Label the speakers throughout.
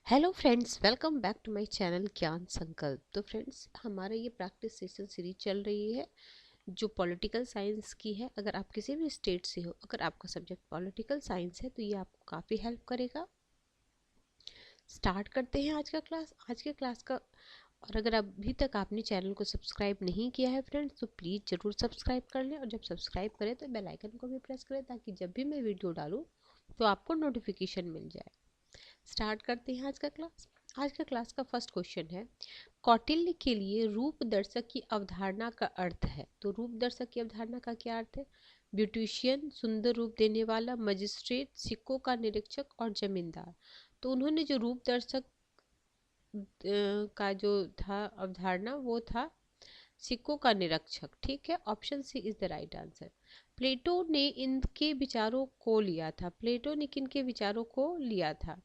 Speaker 1: Hello friends, welcome back to my channel Gyan Sankalp. तो friends, हमारा ये प्रैक्टिस सेशन सीरीज चल रही है जो पॉलिटिकल साइंस की है। अगर आप किसी भी स्टेट से हो, अगर आपका सब्जेक्ट पॉलिटिकल साइंस है तो ये आपको काफ़ी हेल्प करेगा। स्टार्ट करते हैं आज के क्लास का। और अगर अभी तक आपने चैनल को सब्सक्राइब नहीं किया है फ्रेंड्स, तो प्लीज़ ज़रूर सब्सक्राइब कर लें। और जब सब्सक्राइब करें तो बेल आइकन को भी प्रेस करें, ताकि जब भी मैं वीडियो डालूँ तो आपको नोटिफिकेशन मिल जाए। स्टार्ट करते हैं आज का क्लास। आज का क्लास का फर्स्ट क्वेश्चन है, कौटिल्य के लिए रूप दर्शक की अवधारणा का अर्थ है। तो रूप दर्शक की अवधारणा का क्या अर्थ है? ब्यूटिशियन, सुंदर रूप देने वाला, मजिस्ट्रेट, सिक्कों का निरीक्षक और जमींदार। तो उन्होंने जो रूप दर्शक का जो था अवधारणा, वो था सिक्कों का निरीक्षक। ठीक है, option C is the right answer. Plato ने इनके विचारों को लिया था। प्लेटो ने किनके विचारों को लिया था?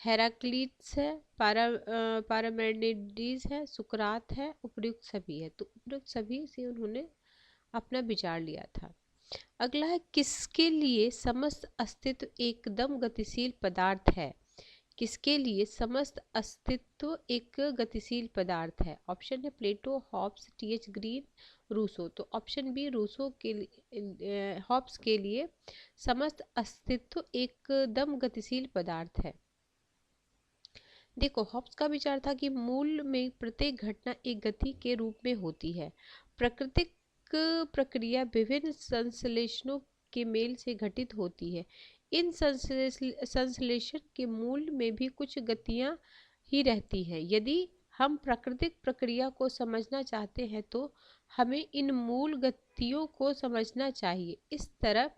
Speaker 1: हेराक्लीट्स है, पारामेनिड्स है, सुकरात है, उपयुक्त सभी है। तो उपयुक्त सभी से उन्होंने अपना विचार लिया था। अगला है, किसके लिए समस्त अस्तित्व एकदम गतिशील पदार्थ है? किसके लिए समस्त अस्तित्व एक गतिशील पदार्थ है? ऑप्शन है प्लेटो, हॉब्स, टीएच ग्रीन, रूसो। तो ऑप्शन बी रूसो के लिए, हॉब्स के लिए समस्त अस्तित्व एकदम गतिशील पदार्थ है। देखो, हॉब्स का विचार था कि मूल में प्रत्येक घटना एक गति के रूप में होती है। प्राकृतिक प्रक्रिया विभिन्न संश्लेषणों के मेल से घटित होती है। इन संश्लेषण के मूल में भी कुछ गतियां ही रहती हैं। यदि हम प्राकृतिक प्रक्रिया को समझना चाहते हैं तो हमें इन मूल गतियों को समझना चाहिए। इस तरह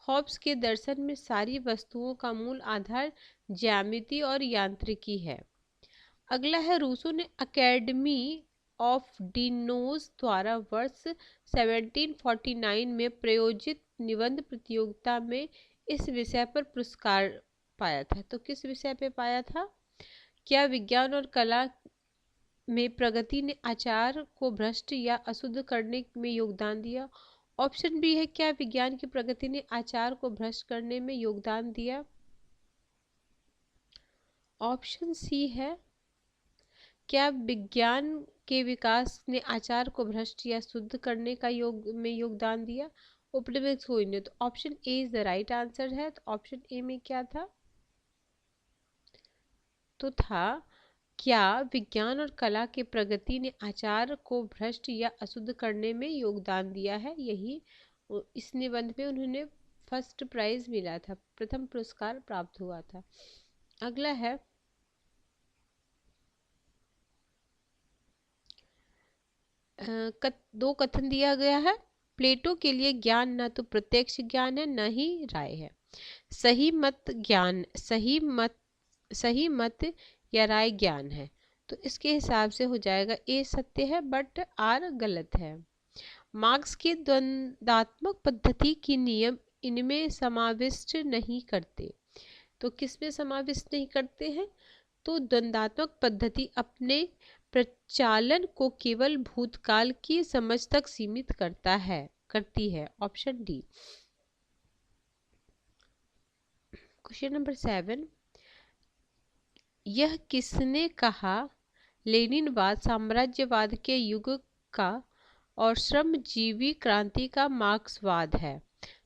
Speaker 1: हॉब्स के दर्शन में सारी वस्तुओं का मूल आधार ज्यामिति और यांत्रिकी है। अगला है, रूसो ने अकेडमी ऑफ डिनोज द्वारा वर्ष 1749 में प्रायोजित निबंध प्रतियोगिता में इस विषय पर पुरस्कार पाया था। तो किस विषय पे पाया था? क्या विज्ञान और कला में प्रगति ने आचार को भ्रष्ट या अशुद्ध करने में योगदान दिया? ऑप्शन बी है, क्या विज्ञान की प्रगति ने आचार को भ्रष्ट करने में योगदान दिया? ऑप्शन सी है, क्या विज्ञान के विकास ने आचार को भ्रष्ट या शुद्ध करने का योगदान दिया? उपनिवेश कोई नहीं। तो option A is the right answer है। तो ऑप्शन ए में क्या था? तो था, क्या विज्ञान और कला की प्रगति ने आचार को भ्रष्ट या अशुद्ध करने में योगदान दिया है। यही इस निबंध में उन्होंने फर्स्ट प्राइज मिला था, प्रथम पुरस्कार प्राप्त हुआ था। अगला है, दो कथन दिया गया है। प्लेटो के लिए ज्ञान न तो प्रत्यक्ष ज्ञान है, न ही राय है। सही मत या राय ज्ञान है। तो इसके हिसाब से हो जाएगा ए सत्य है, बट आर गलत है। मार्क्स की द्वंद्वात्मक पद्धति की नियम इनमें समाविष्ट नहीं करते। तो किसमें समाविष्ट नहीं करते हैं? तो द्वंद्वात्मक पद्धति अपने प्रचालन को केवल भूतकाल की समझ तक सीमित करती है। Option D. क्वेश्चन नंबर 7, यह किसने कहा लेनिनवाद साम्राज्यवाद के युग का और श्रमजीवी क्रांति का मार्क्सवाद है?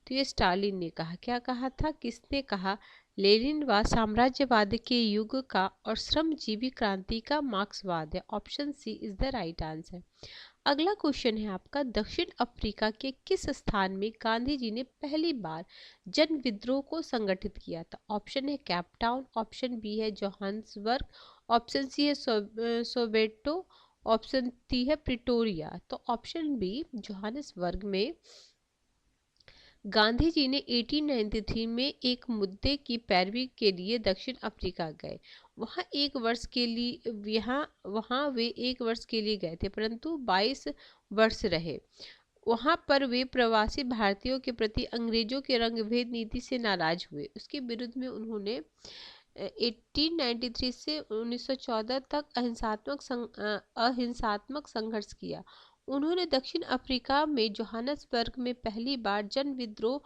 Speaker 1: तो ये स्टालिन ने कहा। क्या कहा था? किसने कहा लेनिनवाद साम्राज्यवाद के युग का और श्रमजीवी क्रांति का मार्क्सवाद है? Option C is the right answer. अगला क्वेश्चन है आपका, दक्षिण अफ्रीका के किस स्थान में गांधी जी ने पहली बार जन विद्रोह को संगठित किया था? ऑप्शन है कैप टाउन, ऑप्शन बी है जोहान्सबर्ग, ऑप्शन सी है सोवेटो, ऑप्शन सी है प्रिटोरिया। तो ऑप्शन बी जोहान्सबर्ग में गांधी जी ने 1893 में एक मुद्दे की पैरवी के लिए दक्षिण अफ्रीका गए। वहाँ वे एक वर्ष के लिए गए थे, परंतु 22 वर्ष रहे। वहाँ पर वे प्रवासी भारतीयों के प्रति अंग्रेजों के रंगभेद नीति से नाराज हुए। उसके विरुद्ध में उन्होंने 1893 से 1914 तक अहिंसात्मक संघर्ष किया। उन्होंने दक्षिण अफ्रीका में जोहान्सबर्ग में पहली बार जन विद्रोह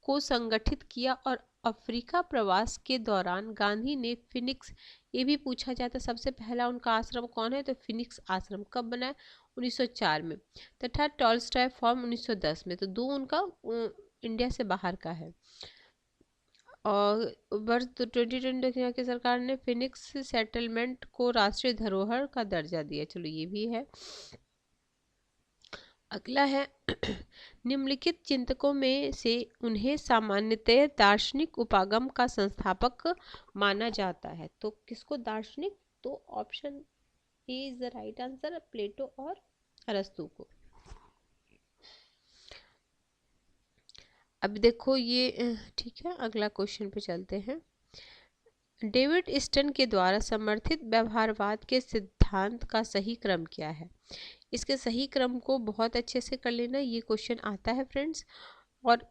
Speaker 1: को संगठित किया और अफ्रीका प्रवास के दौरान गांधी ने फिनिक्स, ये भी पूछा जाता है सबसे पहला उनका आश्रम कौन है, तो फिनिक्स आश्रम कब बना है, 1904 में, तथा टॉलस्टॉय फार्म 1910 में। तो दो उनका इंडिया से बाहर का है। और वर्ष 2020 की सरकार ने फिनिक्स सेटलमेंट को राष्ट्रीय धरोहर का दर्जा दिया। चलो ये भी है। अगला है निम्नलिखित चिंतकों में से उन्हें सामान्यतः दार्शनिक उपागम का संस्थापक माना जाता है। तो किसको दार्शनिक, तो option A is the right answer, Plato और अरस्तु को। अब देखो ये ठीक है, अगला क्वेश्चन पे चलते हैं। डेविड स्टन के द्वारा समर्थित व्यवहारवाद के सिद्धांत का सही क्रम क्या है। इसके सही क्रम को बहुत अच्छे से कर लेना, ये क्वेश्चन आता है फ्रेंड्स। और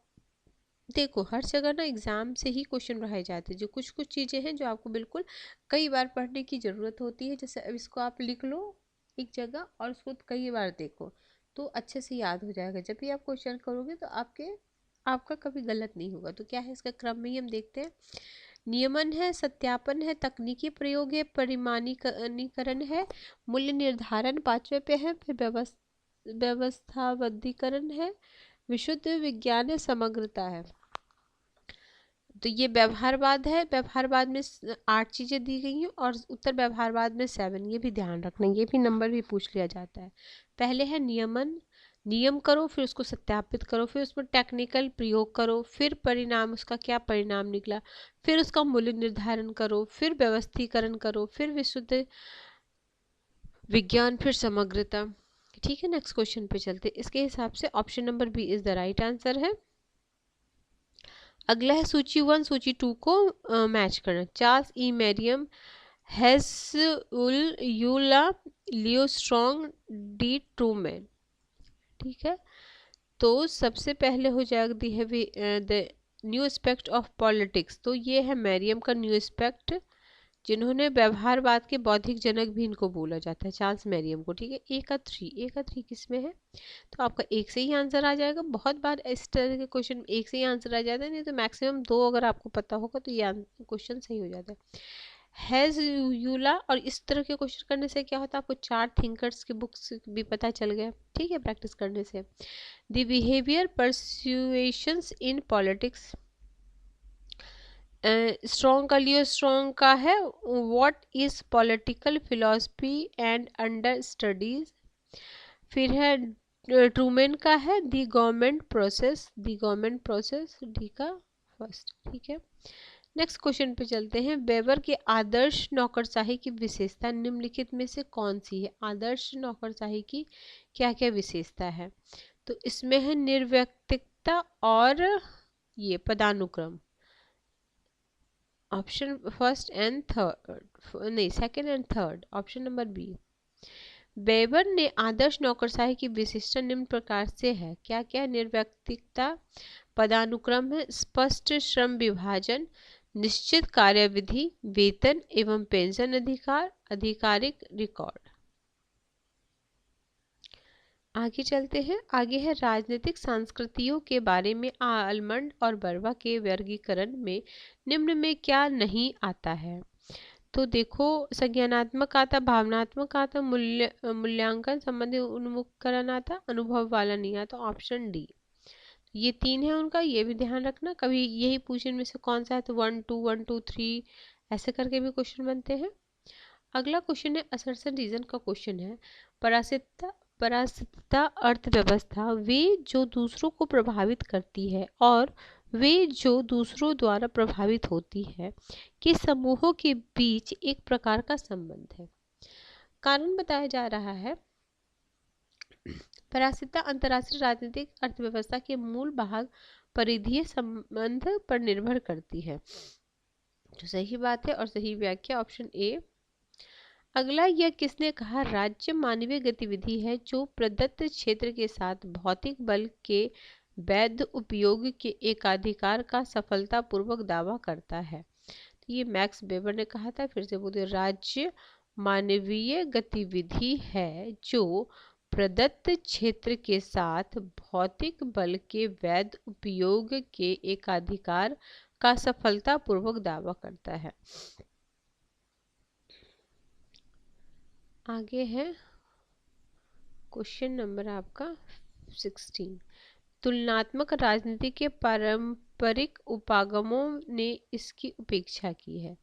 Speaker 1: देखो हर जगह ना एग्जाम से ही क्वेश्चन बनाए जाते हैं, जो कुछ कुछ चीज़ें हैं जो आपको बिल्कुल कई बार पढ़ने की ज़रूरत होती है। जैसे अब इसको आप लिख लो एक जगह और उसको कई बार देखो तो अच्छे से याद हो जाएगा। जब भी आप क्वेश्चन करोगे तो आपका कभी गलत नहीं होगा। तो क्या है इसका क्रम में ही हम देखते हैं। नियमन है, सत्यापन है, तकनीकी प्रयोग है, परिमाणीकरण है, मूल्य निर्धारण पांचवे पे है, फिर व्यवस्थाबद्धीकरण है, विशुद्ध विज्ञान है, समग्रता है। तो ये व्यवहारवाद है। व्यवहारवाद में 8 चीजें दी गई हैं और उत्तर व्यवहारवाद में 7। ये भी ध्यान रखना, ये भी नंबर भी पूछ लिया जाता है। पहले है नियमन, नियम करो फिर उसको सत्यापित करो, फिर उसमें टेक्निकल प्रयोग करो, फिर परिणाम उसका क्या परिणाम निकला, फिर उसका मूल्य निर्धारण करो, फिर व्यवस्थीकरण करो, फिर विशुद्ध विज्ञान, फिर समग्रता। ठीक है, नेक्स्ट क्वेश्चन पे चलते। इसके हिसाब से option number B is the right answer है। अगला है सूची 1 सूची 2 को मैच करना। चार्ल्स ई मैरियम, हेज़ुल यूला, लियो स्ट्रॉन्ग, डी ट्रूमैन। ठीक है, तो सबसे पहले हो जाएगा the new aspect of politics. तो ये है मैरियम का न्यू एस्पेक्ट, जिन्होंने व्यवहारवाद के बौद्धिक जनक भी इनको बोला जाता है, चार्ल्स मैरियम को। ठीक है, ए का थ्री किस में है, तो आपका एक से ही आंसर आ जाएगा। बहुत बार इस तरह के क्वेश्चन एक से ही आंसर आ जाता है, नहीं तो मैक्सिमम 2 अगर आपको पता होगा तो ये क्वेश्चन सही हो जाता है। हैज यूला, और इस तरह के क्वेश्चन करने से क्या होता है, आपको 4 थिंकर्स की बुक्स भी पता चल गया। ठीक है, प्रैक्टिस करने से। The behaviour persuasions in politics, strong का लियो स्ट्रॉन्ग का है what is political philosophy and under studies. फिर है ट्रूमैन का है द गवर्नमेंट प्रोसेस, डी का फर्स्ट। ठीक है, नेक्स्ट क्वेश्चन पे चलते हैं। वेबर के आदर्श नौकरशाही की विशेषता निम्नलिखित में से कौन सी है। आदर्श नौकरशाही की क्या क्या विशेषता है, तो इसमें है निर्व्यक्तिकता और ये पदानुक्रम। ऑप्शन फर्स्ट एंड थर्ड, नहीं second and third, option number B. Weber ने आदर्श नौकरशाही की विशेषता निम्न प्रकार से है, क्या क्या, निर्व्यक्तिकता, पदानुक्रम है, स्पष्ट श्रम विभाजन, निश्चित कार्यविधि, वेतन एवं पेंशन अधिकार, आधिकारिक रिकॉर्ड। आगे चलते हैं। आगे है राजनीतिक संस्कृतियों के बारे में आलमंड और बर्वा के वर्गीकरण में निम्न में क्या नहीं आता है। तो देखो संज्ञानात्मक आता, भावनात्मक आता, मूल्यांकन संबंधी उन्मुखीकरण आता, अनुभव वाला नहीं आता, ऑप्शन डी। ये 3 है उनका, ये भी ध्यान रखना। कभी यही पूछने में से कौन सा है, तो 1 2 1 2 3 ऐसे करके भी क्वेश्चन बनते हैं। अगला क्वेश्चन है असर्शन रीजन का क्वेश्चन है। परासिकता अर्थव्यवस्था वे जो दूसरों को प्रभावित करती है और वे जो दूसरों द्वारा प्रभावित होती है के समूहों के बीच एक प्रकार का संबंध है। कारण बताया जा रहा है परासिकता अंतरराष्ट्रीय राजनीतिक अर्थव्यवस्था के मूल भाग परिधीय संबंध पर निर्भर करती है। तो सही बात है और सही व्याख्या ऑप्शन ए। अगला, यह किसने कहा राज्य मानवीय गतिविधि है जो प्रदत्त क्षेत्र के साथ भौतिक बल के वैध उपयोग के एकाधिकार का सफलतापूर्वक दावा करता है। तो ये मैक्स वेबर ने कहा था। फिर से बोलते, राज्य मानवीय गतिविधि है जो प्रदत्त क्षेत्र के साथ भौतिक बल के वैध उपयोग के एकाधिकार का सफलतापूर्वक दावा करता है। आगे है क्वेश्चन नंबर आपका 16। तुलनात्मक राजनीति के पारंपरिक उपागमों ने इसकी उपेक्षा की है।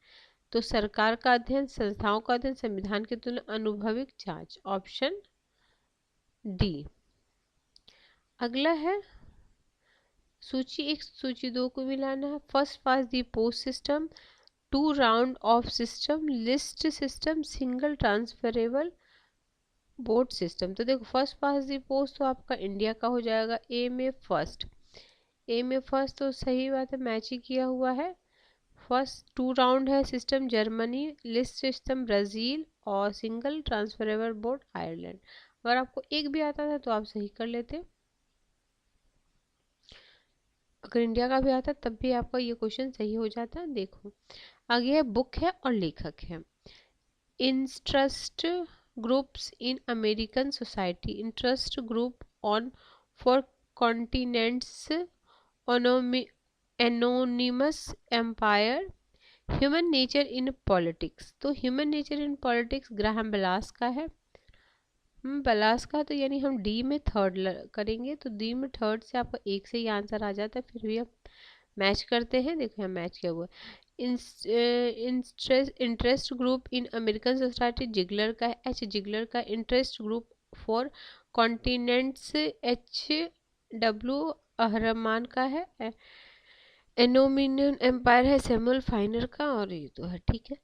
Speaker 1: तो सरकार का अध्ययन, संस्थाओं का अध्ययन, संविधान की तुलना, अनुभविक जांच। Option D. अगला है सूची 1 सूची 2 को मिलाना है। First pass the post system, 2 round of system, list system, single transferable board system. तो देखो फर्स्ट पास दी पोस्ट तो आपका इंडिया का हो जाएगा। ए में फर्स्ट तो सही बात है, मैच ही किया हुआ है। फर्स्ट 2 राउंड है system Germany, list system Brazil और सिंगल ट्रांसफरेबल बोर्ड आयरलैंड। अगर आपको एक भी आता था तो आप सही कर लेते, अगर इंडिया का भी आता तब भी आपका ये क्वेश्चन सही हो जाता। देखो आगे है बुक है और लेखक है। Interest groups in American society, interest group on for continents, anonymous empire, human nature in politics. तो human nature in politics Graham Wallas का है। बेलास का, तो यानी हम डी में थर्ड करेंगे। तो डी में थर्ड से आपका एक से ही आंसर आ जाता है, फिर भी आप मैच करते हैं। देखो यहाँ मैच किया हुआ है। Interest group in American society Zeigler का है, एच जिगलर का। Interest group for continents H W Ehrmann का है। एनोमिनियन एम्पायर है सैमुअल फाइनर का, और ये तो है ठीक है।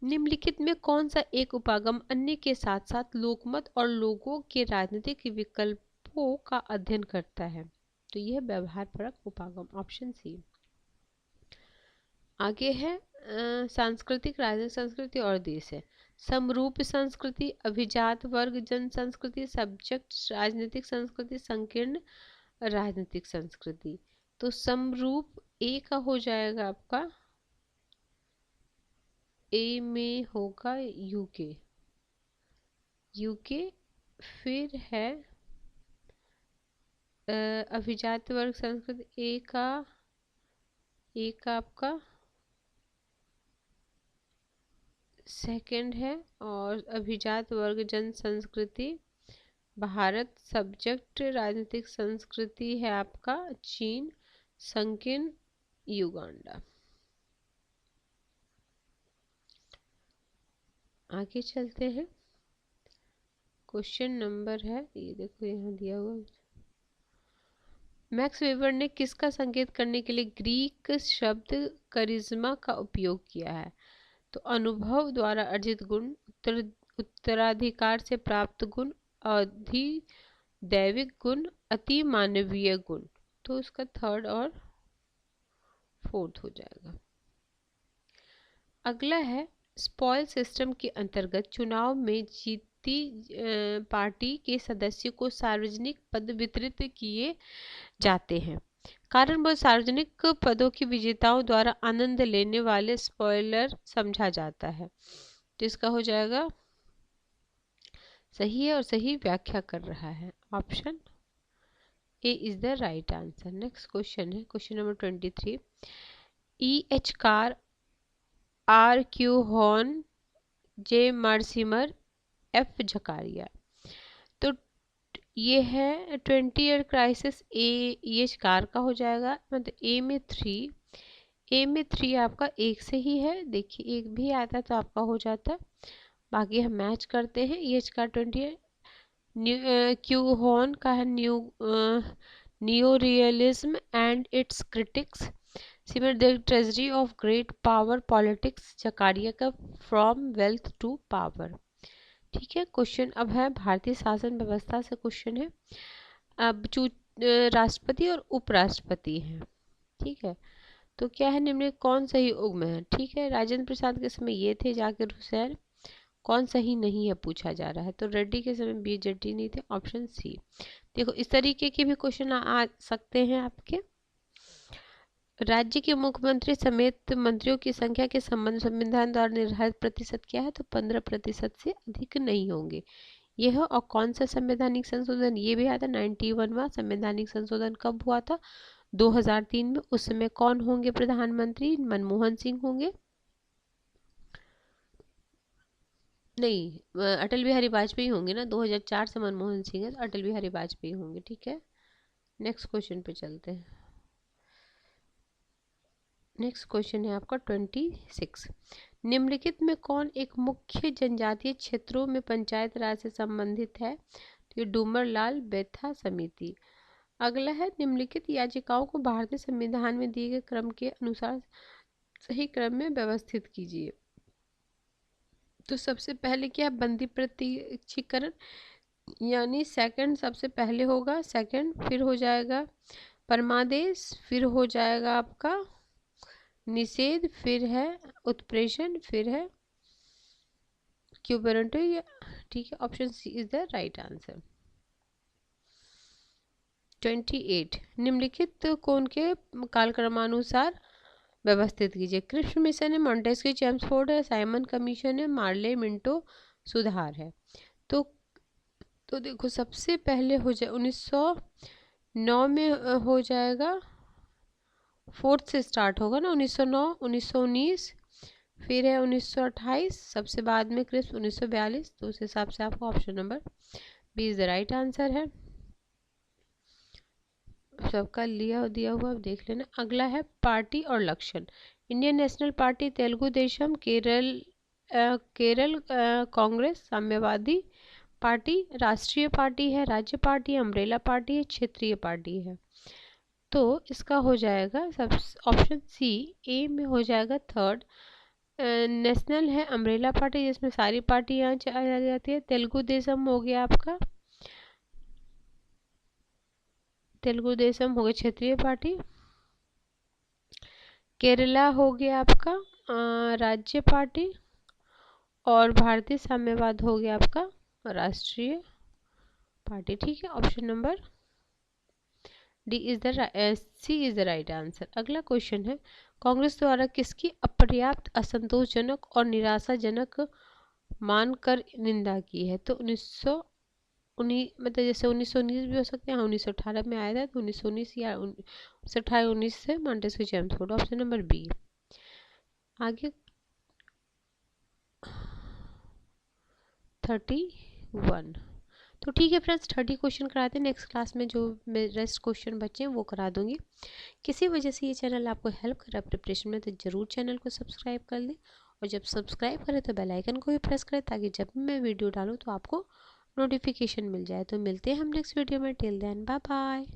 Speaker 1: निम्नलिखित में कौन सा एक उपागम अन्य के साथ साथ लोकमत और लोगों के राजनीतिक विकल्पों का अध्ययन करता है? तो यह व्यवहार परक उपागम, ऑप्शन सी। आगे है सांस्कृतिक, राजनीतिक संस्कृति और देश है। समरूप संस्कृति, अभिजात वर्ग जन संस्कृति, सब्जेक्ट राजनीतिक संस्कृति, संकीर्ण राजनीतिक संस्कृति। तो समरूप ए का हो जाएगा आपका, ए में होगा यूके। फिर है अभिजात वर्ग संस्कृति, ए का आपका सेकंड है। और अभिजात वर्ग जन संस्कृति भारत, सब्जेक्ट राजनीतिक संस्कृति है आपका चीन, संकीर्ण युगांडा। आगे चलते हैं, क्वेश्चन नंबर है, ये देखो यहाँ दिया हुआ। मैक्स वेबर ने किसका संकेत करने के लिए ग्रीक शब्द करिश्मा का उपयोग किया है? तो अनुभव द्वारा अर्जित गुण, उत्तराधिकार से प्राप्त गुण, अधिदैविक गुण, अति मानवीय गुण। तो इसका थर्ड और फोर्थ हो जाएगा। अगला है स्पॉइल सिस्टम के अंतर्गत चुनाव में जीती पार्टी के सदस्यों को सार्वजनिक पद वितरित किए जाते हैं। कारण वह सार्वजनिक पदों की विजेताओं द्वारा आनंद लेने वाले स्पॉइलर समझा जाता है। तो इसका हो जाएगा सही है और सही व्याख्या कर रहा है, option A is the right answer. Next question है question number 23। E H Carr, R Q Horn, J Mearsheimer, F Zakaria. तो ये है 20 ईयर क्राइसिस, ये कार का हो जाएगा। मतलब ए में 3 आपका एक से ही है। देखिए एक भी आता तो आपका हो जाता, बाकी हम मैच करते हैं। ये कार 20 है। क्यू हॉर्न का है new realism and its critics, Mearsheimer the tragedy of great power politics, Zakaria का फ्रॉम वेल्थ टू पावर। ठीक है, क्वेश्चन अब है भारतीय शासन व्यवस्था से क्वेश्चन है। अब राष्ट्रपति और उपराष्ट्रपति हैं, ठीक है। तो क्या है निम्न कौन सही उम्म है? ठीक है, राजेंद्र प्रसाद के समय ये थे, जाकिर हुसैन। कौन सही नहीं है पूछा जा रहा है, तो रेड्डी के समय बी जेडी नहीं थे, ऑप्शन सी। देखो इस तरीके के भी क्वेश्चन आ सकते हैं आपके। राज्य के मुख्यमंत्री समेत मंत्रियों की संख्या के संबंध संविधान द्वारा निर्धारित प्रतिशत क्या है? तो 15% से अधिक नहीं होंगे। यह और कौन सा संवैधानिक संशोधन, ये भी आया था 91वां संवैधानिक संशोधन कब हुआ था, 2003 में। उस समय कौन होंगे प्रधानमंत्री, मनमोहन सिंह होंगे, नहीं अटल बिहारी वाजपेयी होंगे ना, 2004 से मनमोहन सिंह है तो अटल बिहारी वाजपेयी होंगे। ठीक है, नेक्स्ट क्वेश्चन पे चलते हैं। नेक्स्ट क्वेश्चन है आपका 26। निम्नलिखित में कौन एक मुख्य जनजातीय क्षेत्रों में पंचायत राज से संबंधित है, तो ये डूमरलाल बेथा समिति। अगला है, निम्नलिखित याचिकाओं को भारतीय संविधान में दिए गए क्रम के अनुसार सही क्रम में व्यवस्थित कीजिए। तो सबसे पहले क्या, बंदी प्रत्यक्षीकरण, यानी सेकंड सबसे पहले होगा, सेकंड, फिर हो जाएगा परमादेश, फिर हो जाएगा आपका निषेध, फिर है उत्प्रेषण, फिर है क्यूबरंटो। ठीक है, option C is the right answer. 28, निम्नलिखित कौन के कालक्रमानुसार व्यवस्थित कीजिए। क्रिप्स मिशन है, मॉन्टेस्क्यू चेम्सफोर्ड है, साइमन कमीशन है, मार्ले मिंटो सुधार है। तो देखो सबसे पहले हो जाए 1909 में हो जाएगा, फोर्थ से स्टार्ट होगा ना, 1909, 1919, फिर है 1928, सबसे बाद में क्रिप्स 1942। तो उस हिसाब से आपका option number B is the right answer है। सबका लिया दिया हुआ देख लेना। अगला है पार्टी और लक्षण। Indian national party, Telugu Desam, Kerala Congress, साम्यवादी पार्टी, राष्ट्रीय पार्टी है, राज्य पार्टी, अम्ब्रेला पार्टी है, क्षेत्रीय पार्टी है। तो इसका हो जाएगा सब ऑप्शन सी ए में हो जाएगा थर्ड। नेशनल है अम्ब्रेला पार्टी, जिसमें सारी पार्टी यहाँ आ जाती है। तेलुगु देशम हो गया आपका, तेलुगु देशम हो गया क्षेत्रीय पार्टी। केरला हो गया आपका राज्य पार्टी, और भारतीय साम्यवाद हो गया आपका राष्ट्रीय पार्टी। ठीक है, option number D is the C is the right answer. अगला क्वेश्चन है, कांग्रेस द्वारा किसकी अपर्याप्त, असंतोषजनक और निराशाजनक मानकर निंदा की है। तो 1919 मतलब जैसे 1919 भी हो सकते हैं, 1918 में आया था, तो 1919 या 1918-19 से Montagu Chelmsford, option number B. आगे 31। तो ठीक है फ्रेंड्स, 30 क्वेश्चन कराते हैं। नेक्स्ट क्लास में जो रेस्ट क्वेश्चन बचे हैं वो करा दूंगी। किसी वजह से ये चैनल आपको हेल्प कर रहा है प्रिपरेशन में, तो ज़रूर चैनल को सब्सक्राइब कर लें, और जब सब्सक्राइब करें तो बेल आइकन को भी प्रेस करें, ताकि जब मैं वीडियो डालूँ तो आपको नोटिफिकेशन मिल जाए। तो मिलते हैं हम नेक्स्ट वीडियो में, टिल देन बाय बाय।